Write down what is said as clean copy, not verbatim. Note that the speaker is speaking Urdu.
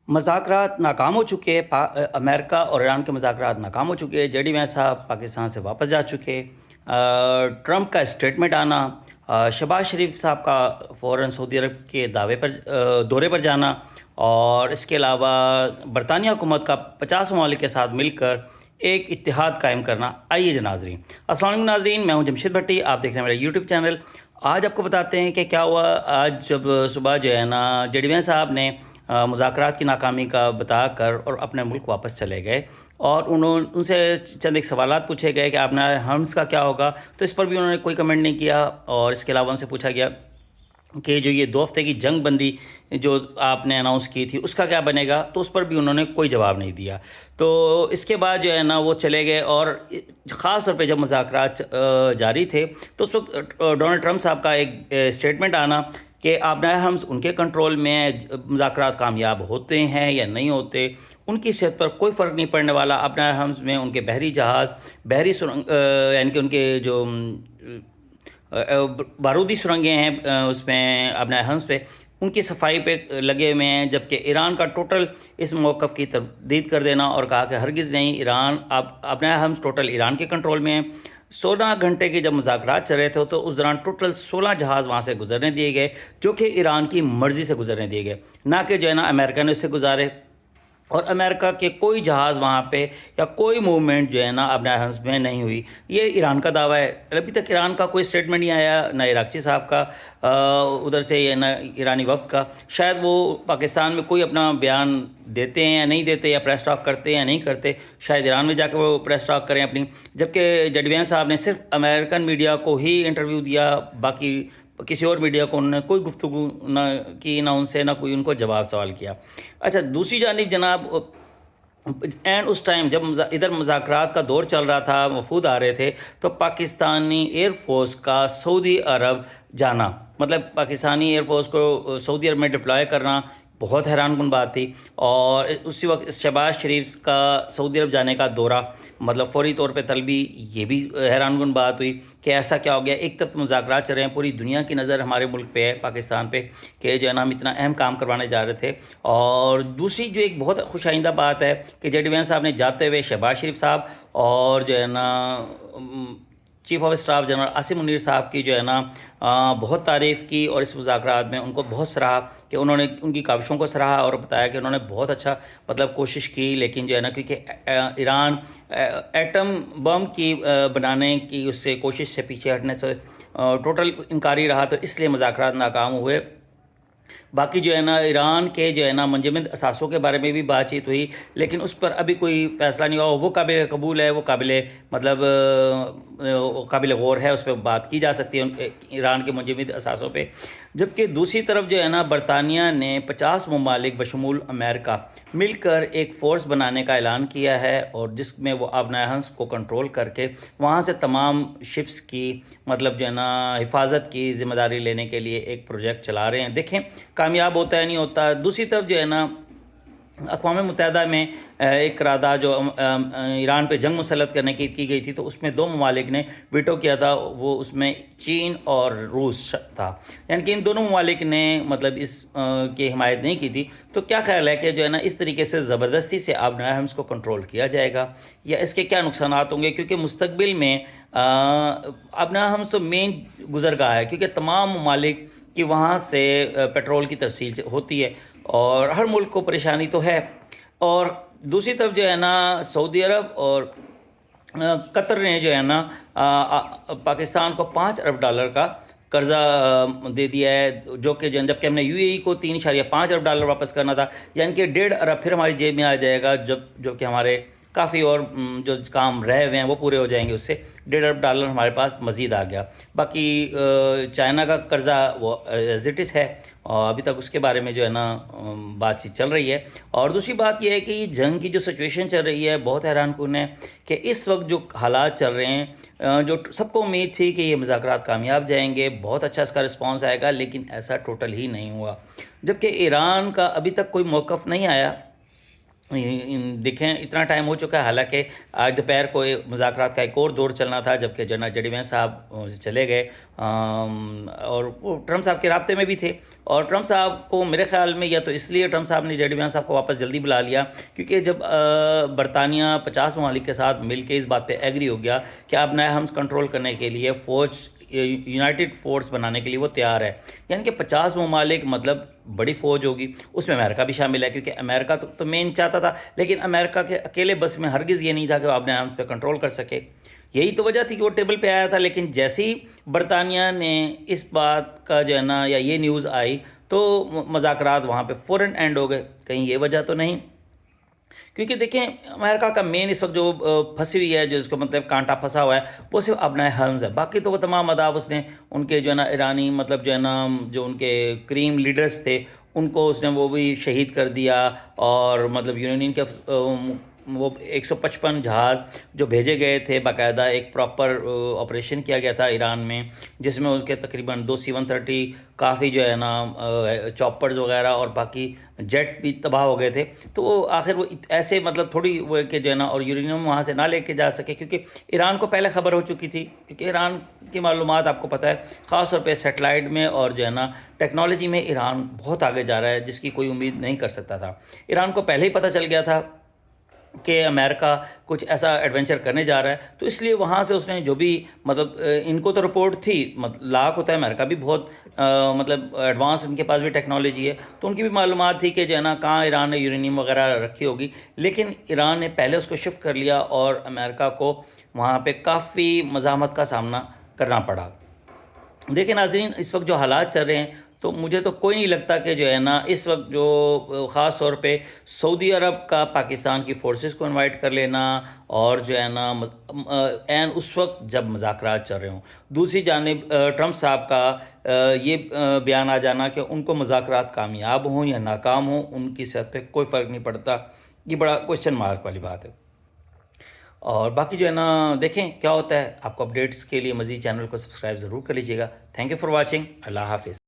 مذاکرات ناکام ہو چکے امریکہ اور ایران کے مذاکرات ناکام ہو چکے. جے ڈی وینس صاحب پاکستان سے واپس جا چکے. ٹرمپ کا اسٹیٹمنٹ آنا, شہباز شریف صاحب کا فوراً سعودی عرب کے دورے پر جانا, اور اس کے علاوہ برطانیہ حکومت کا 50 ممالک کے ساتھ مل کر ایک اتحاد قائم کرنا. آئیے ناظرین, السلام علیکم ناظرین, میں ہوں جمشید بھٹی, آپ دیکھ رہے ہیں میرا یوٹیوب چینل. آج آپ کو بتاتے ہیں کہ کیا ہوا. آج جب صبح جو ہے نا جے ڈی وینس صاحب نے مذاکرات کی ناکامی کا بتا کر اور اپنے ملک واپس چلے گئے, اور ان سے چند ایک سوالات پوچھے گئے کہ آپ نے ہرمز کا کیا ہوگا, تو اس پر بھی انہوں نے کوئی کمنٹ نہیں کیا. اور اس کے علاوہ ان سے پوچھا گیا کہ جو یہ 2 ہفتے کی جنگ بندی جو آپ نے اناؤنس کی تھی اس کا کیا بنے گا, تو اس پر بھی انہوں نے کوئی جواب نہیں دیا. تو اس کے بعد جو ہے نا وہ چلے گئے, اور خاص طور پہ جب مذاکرات جاری تھے تو اس وقت ڈونلڈ ٹرمپ صاحب کا ایک اسٹیٹمنٹ آنا کہ آبنائے ہرمز ان کے کنٹرول میں, مذاکرات کامیاب ہوتے ہیں یا نہیں ہوتے ان کی صحت پر کوئی فرق نہیں پڑنے والا. آبنائے ہرمز میں ان کے بحری جہاز, بحری سرنگ, یعنی کہ ان کے جو بارودی سرنگیں ہیں اس میں آبنائے ہرمز پہ, ان کی صفائی پہ لگے ہوئے ہیں. جبکہ ایران کا ٹوٹل اس موقف کی تردید کر دینا اور کہا کہ ہرگز نہیں, ایران آبنائے ہرمز ٹوٹل ایران کے کنٹرول میں ہیں. 16 گھنٹے کے جب مذاکرات چل رہے تھے تو اس دوران ٹوٹل 16 جہاز وہاں سے گزرنے دیے گئے, جو کہ ایران کی مرضی سے گزرنے دیے گئے, نہ کہ جو ہے نا امریکہ نے اس سے گزارے. اور امریکہ کے کوئی جہاز وہاں پہ یا کوئی موومنٹ جو ہے نا آبنائے ہرمز میں نہیں ہوئی. یہ ایران کا دعویٰ ہے. ابھی تک ایران کا کوئی اسٹیٹمنٹ نہیں آیا, نہ عراقچی صاحب کا ادھر سے, یا نہ ایرانی وفد کا. شاید وہ پاکستان میں کوئی اپنا بیان دیتے ہیں یا نہیں دیتے, یا پریس ٹاک کرتے ہیں یا نہیں کرتے. شاید ایران میں جا کے وہ پریس ٹاک کریں اپنی. جبکہ جے ڈی وینس صاحب نے صرف امریکن میڈیا کو ہی انٹرویو دیا, باقی کسی اور میڈیا کو انہوں نے کوئی گفتگو نہ کی, نہ ان سے نہ کوئی ان کو جواب سوال کیا. اچھا, دوسری جانب جناب, اینڈ اس ٹائم جب ادھر مذاکرات کا دور چل رہا تھا, وفود آ رہے تھے, تو پاکستانی ایئر فورس کا سعودی عرب جانا, مطلب پاکستانی ایئر فورس کو سعودی عرب میں ڈپلوائے کرنا, بہت حیران کن بات تھی. اور اسی وقت شہباز شریف کا سعودی عرب جانے کا دورہ, مطلب فوری طور پہ طلبی, یہ بھی حیران کن بات ہوئی کہ ایسا کیا ہو گیا. ایک طرف مذاکرات چل رہے ہیں, پوری دنیا کی نظر ہمارے ملک پہ ہے, پاکستان پہ, کہ جو ہے نا ہم اتنا اہم کام کروانے جا رہے تھے. اور دوسری جو ایک بہت خوش آئندہ بات ہے کہ جے ڈی وینس صاحب نے جاتے ہوئے شہباز شریف صاحب اور جو ہے نا chief of staff general Asim Munir صاحب کی جو ہے نا بہت تعریف کی, اور اس مذاکرات میں ان کو بہت سراہا, کہ انہوں نے ان کی کاوشوں کو سراہا اور بتایا کہ انہوں نے بہت اچھا مطلب کوشش کی. لیکن جو ہے نا کیونکہ ایران ایٹم بم کی بنانے کی اس سے کوشش سے پیچھے ہٹنے سے ٹوٹل انکاری رہا, تو اس لیے مذاکرات ناکام ہوئے. باقی جو ہے نا ایران کے جو ہے نا منجمد اثاثوں کے بارے میں بھی بات چیت ہوئی, لیکن اس پر ابھی کوئی فیصلہ نہیں ہوا. وہ قابل قبول ہے, وہ قابل غور ہے, اس پہ بات کی جا سکتی ہے ایران کے منجمد اثاثوں پہ. جبکہ دوسری طرف جو ہے نا برطانیہ نے 50 ممالک بشمول امریکہ مل کر ایک فورس بنانے کا اعلان کیا ہے, اور جس میں وہ آبنائے ہرمز کو کنٹرول کر کے وہاں سے تمام شپس کی مطلب جو ہے نا حفاظت کی ذمہ داری لینے کے لیے ایک پروجیکٹ چلا رہے ہیں. دیکھیں کامیاب ہوتا ہے نہیں ہوتا. دوسری طرف جو ہے نا اقوام متحدہ میں ایک قرارداد جو ایران پہ جنگ مسلط کرنے کی گئی تھی, تو اس میں 2 ممالک نے ویٹو کیا تھا, وہ اس میں چین اور روس تھا. یعنی کہ ان دونوں ممالک نے مطلب اس کی حمایت نہیں کی تھی. تو کیا خیال ہے کہ جو ہے نا اس طریقے سے زبردستی سے آبنائے ہرمز کو کنٹرول کیا جائے گا, یا اس کے کیا نقصانات ہوں گے؟ کیونکہ مستقبل میں آبنائے ہرمز تو مین گزرگاہ ہے, کیونکہ تمام ممالک کہ وہاں سے پیٹرول کی ترسیل ہوتی ہے, اور ہر ملک کو پریشانی تو ہے. اور دوسری طرف جو ہے نا سعودی عرب اور قطر نے جو ہے نا پاکستان کو $5 ارب کا قرضہ دے دیا ہے, جو کہ جبکہ ہم نے یو اے ای کو $3.5 ارب واپس کرنا تھا. یعنی کہ $1.5 ارب پھر ہماری جیب میں آ جائے گا, جو کہ ہمارے کافی اور جو کام رہے ہوئے ہیں وہ پورے ہو جائیں گے. اس سے $1.5 ارب ہمارے پاس مزید آ گیا. باقی چائنا کا قرضہ وہ ایز اٹ از ہے, اور ابھی تک اس کے بارے میں جو ہے نا بات چیت چل رہی ہے. اور دوسری بات یہ ہے کہ یہ جنگ کی جو سچویشن چل رہی ہے بہت حیران کن ہے, کہ اس وقت جو حالات چل رہے ہیں, جو سب کو امید تھی کہ یہ مذاکرات کامیاب جائیں گے, بہت اچھا اس کا رسپانس آئے گا, لیکن ایسا ٹوٹل ہی نہیں ہوا. جبکہ ایران کا ابھی تک کوئی موقف نہیں آیا, دیکھیں اتنا ٹائم ہو چکا ہے، حالانکہ آج دوپہر کو مذاکرات کا ایک اور دور چلنا تھا، جبکہ جنرل جے ڈی وینس صاحب چلے گئے، اور وہ ٹرمپ صاحب کے رابطے میں بھی تھے، اور ٹرمپ صاحب کو میرے خیال میں یا تو اس لیے ٹرمپ صاحب نے جے ڈی وینس صاحب کو واپس جلدی بلا لیا، کیونکہ جب برطانیہ 50 ممالک کے ساتھ مل کے اس بات پہ ایگری ہو گیا کہ اب نیا ہمس کنٹرول کرنے کے لیے فوج، یونائٹڈ فورس بنانے کے لیے وہ تیار ہے، یعنی کہ 50 ممالک مطلب بڑی فوج ہوگی، اس میں امریکہ بھی شامل ہے، کیونکہ امریکہ تو مین چاہتا تھا، لیکن امریکہ کے اکیلے بس میں ہرگز یہ نہیں تھا کہ وہ اپنے ہمس پہ کنٹرول کر سکے، یہی تو وجہ تھی کہ وہ ٹیبل پہ آیا تھا، لیکن جیسے ہی برطانیہ نے اس بات کا جو ہے نا یا یہ نیوز آئی تو مذاکرات وہاں پہ فوراً اینڈ ہو گئے، کہیں یہ وجہ تو نہیں؟ کیونکہ دیکھیں امریکہ کا مین اس وقت جو پھنسی ہوئی ہے، جو اس کو مطلب کانٹا پھنسا ہوا ہے، وہ صرف ابنائے حرمز ہے، باقی تو وہ تمام اہداف اس نے ان کے جو ہے نا ایرانی مطلب جو ہے نا جو ان کے کریم لیڈرز تھے ان کو اس نے وہ بھی شہید کر دیا، اور مطلب یونین کے وہ 155 جہاز جو بھیجے گئے تھے، باقاعدہ ایک پراپر آپریشن کیا گیا تھا ایران میں، جس میں اس کے تقریباً 2 C-130 کافی جو ہے نا چاپرز وغیرہ اور باقی جیٹ بھی تباہ ہو گئے تھے، تو وہ آخر وہ ایسے مطلب تھوڑی وہ کہ جو ہے نا اور یورینیم وہاں سے نہ لے کے جا سکے، کیونکہ ایران کو پہلے خبر ہو چکی تھی، کیونکہ ایران کی معلومات آپ کو پتہ ہے، خاص طور پہ سیٹلائٹ میں اور جو ہے نا ٹیکنالوجی میں ایران بہت آگے جا رہا ہے، جس کی کوئی امید نہیں کر سکتا تھا۔ ایران کو پہلے ہی پتہ چل گیا تھا کہ امریکہ کچھ ایسا ایڈونچر کرنے جا رہا ہے، تو اس لیے وہاں سے اس نے جو بھی مطلب ان کو تو رپورٹ تھی، لاکھ ہوتا ہے، امریکہ بھی بہت مطلب ایڈوانس ان کے پاس بھی ٹیکنالوجی ہے، تو ان کی بھی معلومات تھی کہ جو ہے نا کہاں ایران نے یورینیم وغیرہ رکھی ہوگی، لیکن ایران نے پہلے اس کو شفٹ کر لیا اور امریکہ کو وہاں پہ کافی مزاحمت کا سامنا کرنا پڑا۔ دیکھیں ناظرین، اس وقت جو حالات چل رہے ہیں تو مجھے تو کوئی نہیں لگتا کہ جو ہے نا اس وقت جو خاص طور پہ سعودی عرب کا پاکستان کی فورسز کو انوائٹ کر لینا، اور جو ہے نا این اس وقت جب مذاکرات چل رہے ہوں، دوسری جانب ٹرمپ صاحب کا یہ بیان آ جانا کہ ان کو مذاکرات کامیاب ہوں یا ناکام ہوں ان کی صحت پہ کوئی فرق نہیں پڑتا، یہ بڑا کوشچن مارک والی بات ہے۔ اور باقی جو ہے نا دیکھیں کیا ہوتا ہے، آپ کو اپڈیٹس کے لیے مزید چینل کو سبسکرائب ضرور کر لیجیے گا۔ تھینک یو فار واچنگ، اللہ حافظ۔